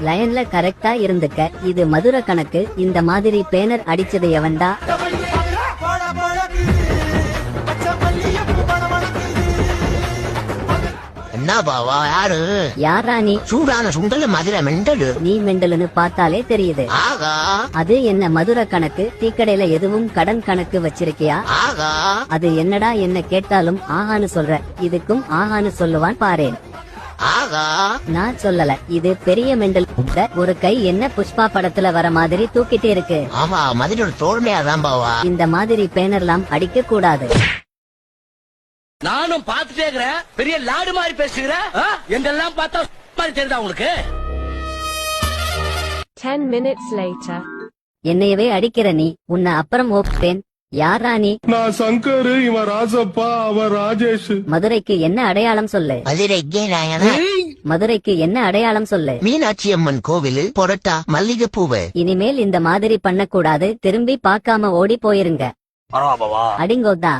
லைன்ல கரெக்டா இருந்துக்க. இது மதுரை கணக்கு. இந்த மாதிரி பேனர் அடிச்சது எவன்டா? என்ன பாவா யாரு? யாரா நீ? சூடான சுண்டல் மதுரை மெண்டலு. நீ மெண்டலுன்னு பார்த்தாலே தெரியுது. ஆகா அது என்ன மதுரை கணக்கு? டீக்கடையில எதுவும் கடன் கணக்கு வச்சிருக்கியா? ஆகா அது என்னடா என்ன கேட்டாலும் ஆஹான்னு சொல்ற. இதுக்கும் ஆஹான்னு சொல்லுவான் பாரேன். ஆகா நான் சொல்லல, இது பெரிய மெண்டல். ஒரு கை என்ன புஷ்பா படத்துல வர மாதிரி தூக்கிட்டே இருக்கு. ஆமா மதுரை தோல்மையாதான் பாவா. இந்த மாதிரி பேனர்லாம் அடிக்க கூடாது. நானும் பாத்துட்டே இருக்கிறேன். பெரிய லாடு மாதிரி பேசுகிற. எங்கெல்லாம் பார்த்தா மாதிரி தெரியுதா உங்களுக்கு? 10 minutes later. என்னையவே அடிக்கிற நீ, உன்னை அப்புறம் ஓப்பேன். யாரா நீ? நான் சங்கர், இவன் ராசப்பா, அவன் ராஜேஷ். மதுரைக்கு என்ன அடையாளம் சொல்லு. மதுரைக்கே நாயனா. மதுரைக்கு என்ன அடையாளம் சொல்லு. மீனாட்சி அம்மன் கோவில், பொரட்டா, மல்லிகைப்பூவு. இனிமேல் இந்த மாதிரி பண்ணக்கூடாது. திரும்பி பார்க்காம ஓடி போயிருங்க. அடிங்கோதா.